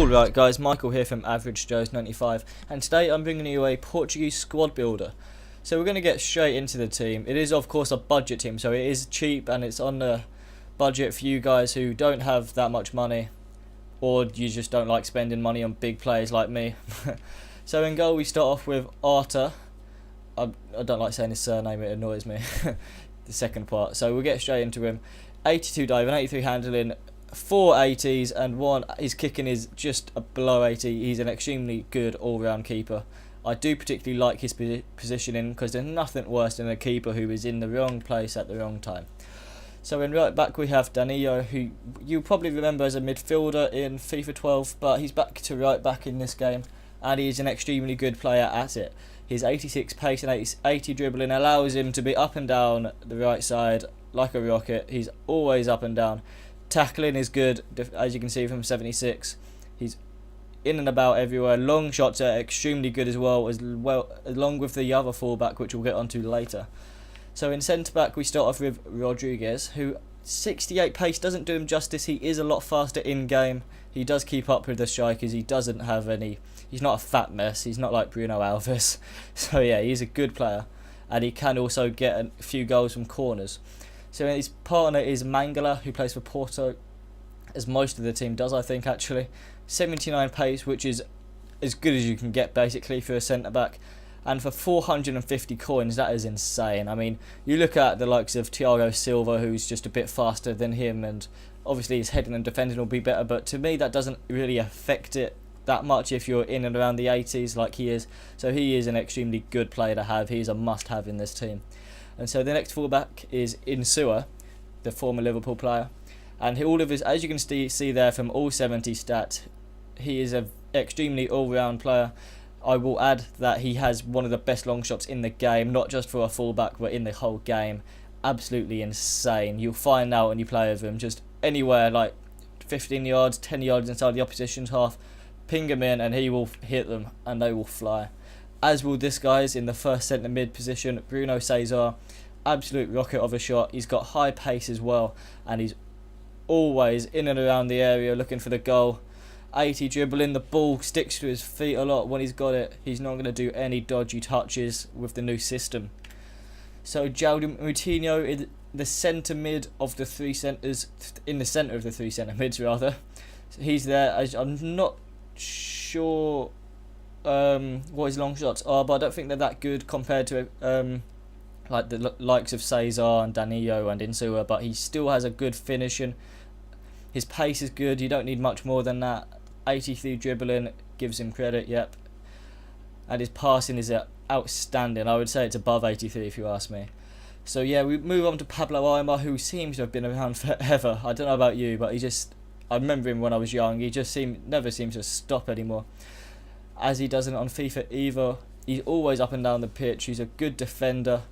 Alright guys, Michael here from AverageJoes95, and today I'm bringing you a Portuguese squad builder. So we're going to get straight into the team. It is of course a budget team, so it is cheap and it's on the budget for you guys who don't have that much money, or you just don't like spending money on big players like me. So in goal we start off with Arta. I don't like saying his surname, it annoys me. The second part. So we'll get straight into him. 82 diving, 83 handling, 4 80s and 1, his kicking is just below 80. He's an extremely good all-round keeper. I do particularly like his positioning because there's nothing worse than a keeper who is in the wrong place at the wrong time. So in right back we have Danilo, who you probably remember as a midfielder in FIFA 12, but he's back to right back in this game and he's an extremely good player at it. His 86 pace and 80 dribbling allows him to be up and down the right side like a rocket. He's always up and down. Tackling is good, as you can see from 76. He's in and about everywhere. Long shots are extremely good as well, along with the other fullback, which we'll get onto later. So in centre back we start off with Rodriguez, who 68 pace doesn't do him justice. He is a lot faster in game. He does keep up with the strikers. He doesn't have any. He's not a fat mess. He's not like Bruno Alves. So yeah, he's a good player, and he can also get a few goals from corners. So his partner is Mangala, who plays for Porto, as most of the team does, I think, actually. 79 pace, which is as good as you can get, basically, for a centre-back. And for 450 coins, that is insane. I mean, you look at the likes of Thiago Silva, who's just a bit faster than him, and obviously his heading and defending will be better, but to me that doesn't really affect it that much if you're in and around the 80s like he is. So he is an extremely good player to have. He's a must-have in this team. And so the next fullback is Insua, the former Liverpool player, and all of his, as you can see there from all 70 stats, he is an extremely all-round player. I will add that he has one of the best long shots in the game, not just for a fullback but in the whole game. Absolutely insane. You'll find out when you play with him, just anywhere like 15 yards, 10 yards inside the opposition's half, ping him in and he will hit them and they will fly. As will this guy's in the first centre mid position, Bruno Cesar. Absolute rocket of a shot. He's got high pace as well, and he's always in and around the area looking for the goal. 80 dribbling, the ball sticks to his feet a lot when he's got it. He's not going to do any dodgy touches with the new system. So Jaudim Moutinho in the centre mid of the three centres, in the centre of the three centre mids rather. So he's there. I'm not sure what his long shots are, but I don't think they're that good compared to like the likes of Cesar and Danilo and Insua, but he still has a good finishing. His pace is good. You don't need much more than that. 83 dribbling gives him credit, yep. And his passing is outstanding. I would say it's above 83 if you ask me. So yeah, we move on to Pablo Aimar, who seems to have been around forever. I don't know about you, but I remember him when I was young. He just never seems to stop anymore, as he doesn't on FIFA either. He's always up and down the pitch. He's a good defender,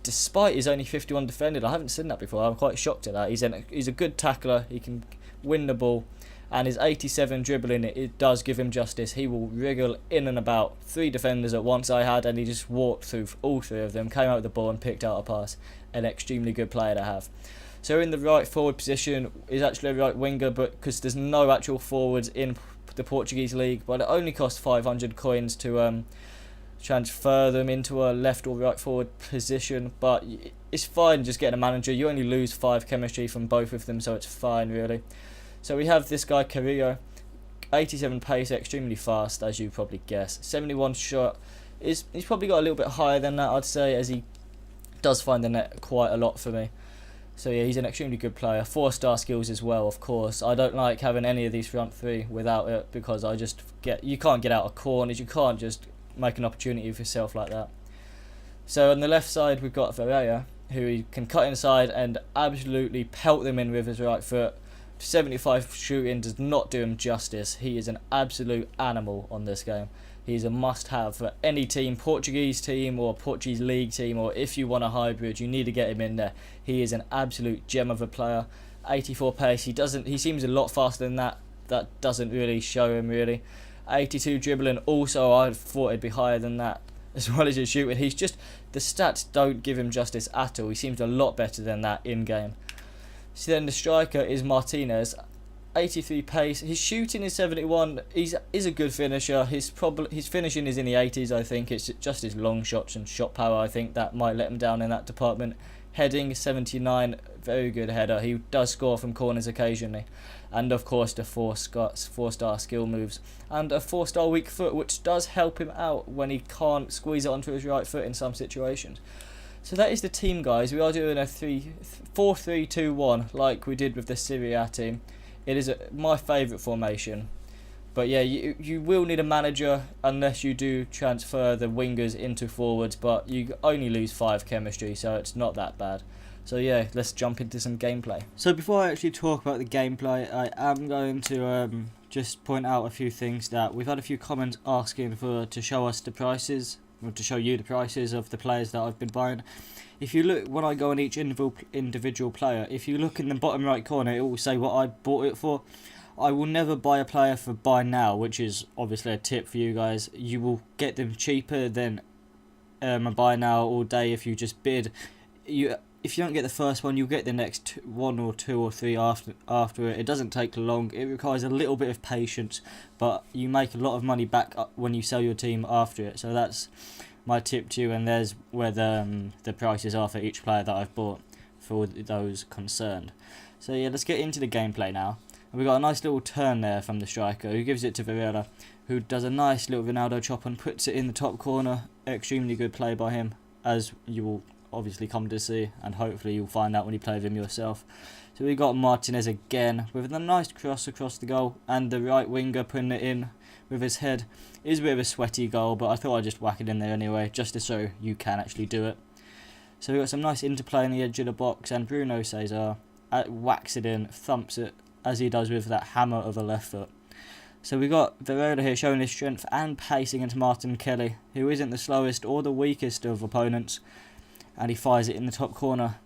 despite his only 51 defending. I haven't seen that before. I'm quite shocked at that. He's a good tackler. He can win the ball, and his 87 dribbling, it does give him justice. He will wriggle in and about 3 defenders at once I had, and he just walked through all 3 of them, came out with the ball and picked out a pass. An extremely good player to have. So in the right forward position is actually a right winger, but because there's no actual forwards in the Portuguese league, but it only costs 500 coins to transfer them into a left or right forward position, but it's fine just getting a manager. You only lose 5 chemistry from both of them, so it's fine really. So we have this guy Carrillo, 87 pace, extremely fast as you probably guess. 71 shot, he's probably got a little bit higher than that I'd say, as he does find the net quite a lot for me. So yeah, he's an extremely good player. 4-star skills as well, of course. I don't like having any of these front 3 without it, because you can't get out of corners, you can't just make an opportunity for yourself like that. So on the left side we've got Ferreira, who can cut inside and absolutely pelt them in with his right foot. 75 shooting does not do him justice. He is an absolute animal on this game. He's a must-have for any team, Portuguese team or Portuguese league team, or if you want a hybrid, you need to get him in there. He is an absolute gem of a player. 84 pace. He seems a lot faster than that. That doesn't really show him really. 82 dribbling. Also, I thought it'd be higher than that, as well as his shooting. The stats don't give him justice at all. He seems a lot better than that in game. So then the striker is Martinez, 83 pace. His shooting is 71. He's a good finisher. His finishing is in the 80s, I think. It's just his long shots and shot power, I think, that might let him down in that department. Heading 79, very good header. He does score from corners occasionally. And of course the 4-star skill moves. And a 4-star weak foot, which does help him out when he can't squeeze it onto his right foot in some situations. So that is the team, guys. We are doing a 4-3-2-1 like we did with the Serie A team. It is my favourite formation. But yeah, you will need a manager unless you do transfer the wingers into forwards, but you only lose 5 chemistry, so it's not that bad. So yeah, let's jump into some gameplay. So before I actually talk about the gameplay, I am going to just point out a few things that we've had a few comments asking to show us the prices, or to show you the prices of the players that I've been buying. If you look, when I go on each individual player, if you look in the bottom right corner, it will say what I bought it for. I will never buy a player for buy now, which is obviously a tip for you guys. You will get them cheaper than a buy now all day if you just bid. If you don't get the first one, you'll get the next 1 or 2 or 3 after it. It doesn't take long. It requires a little bit of patience, but you make a lot of money back when you sell your team after it. So that's my tip to you, and there's where the prices are for each player that I've bought for those concerned. So yeah, let's get into the gameplay now. We got a nice little turn there from the striker, who gives it to Varela, who does a nice little Ronaldo chop and puts it in the top corner. Extremely good play by him, as you will obviously come to see, and hopefully you'll find out when you play with him yourself. So we got Martinez again with a nice cross across the goal, and the right winger putting it in with his head. It is a bit of a sweaty goal, but I thought I'd just whack it in there anyway, just to show you can actually do it. So we got some nice interplay on the edge of the box, and Bruno Cesar whacks it in, thumps it, as he does with that hammer of a left foot. So we got Varela here showing his strength and pacing into Martin Kelly, who isn't the slowest or the weakest of opponents, and he fires it in the top corner.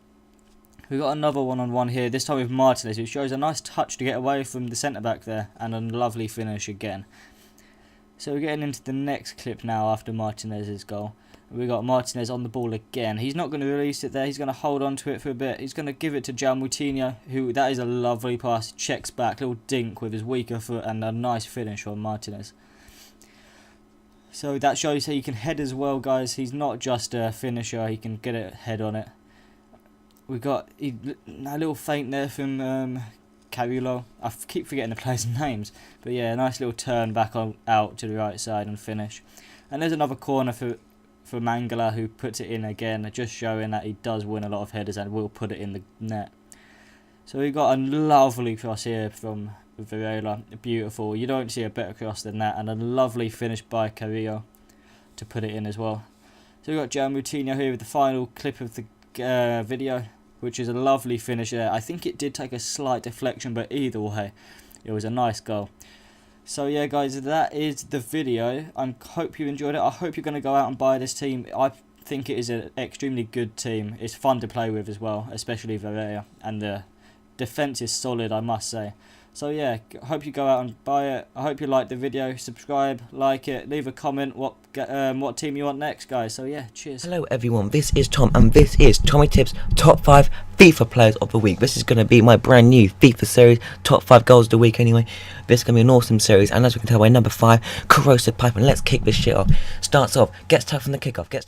We got another one-on-one here, this time with Martinez, who shows a nice touch to get away from the centre-back there, and a lovely finish again. So we're getting into the next clip now after Martinez's goal. We got Martinez on the ball again. He's not going to release it there. He's going to hold on to it for a bit. He's going to give it to João Moutinho, who, that is a lovely pass. Checks back, little dink with his weaker foot, and a nice finish from Martinez. So that shows how you can head as well, guys. He's not just a finisher. He can get a head on it. We got a little feint there from Carrillo. I keep forgetting the players' names. But yeah, a nice little turn back out to the right side and finish. And there's another corner for Mangala, who puts it in again, just showing that he does win a lot of headers and will put it in the net. So we got a lovely cross here from Varela, beautiful. You don't see a better cross than that, and a lovely finish by Carrillo to put it in as well. So we got João Moutinho here with the final clip of the video, which is a lovely finish there. I think it did take a slight deflection, but either way, it was a nice goal. So yeah, guys, that is the video. I hope you enjoyed it. I hope you're going to go out and buy this team. I think it is an extremely good team. It's fun to play with as well, especially Varela, and the defence is solid, I must say. So yeah, I hope you go out and buy it. I hope you like the video. Subscribe, like it, leave a comment what team you want next, guys. So yeah, cheers. Hello everyone, this is Tom, and this is Tommy Tips Top 5 FIFA Players of the Week. This is going to be my brand new FIFA series, Top 5 Goals of the Week anyway. This is going to be an awesome series, and as you can tell by number 5, Corrosive Pipe, and let's kick this shit off. Starts off, gets tough from the kickoff, gets tough.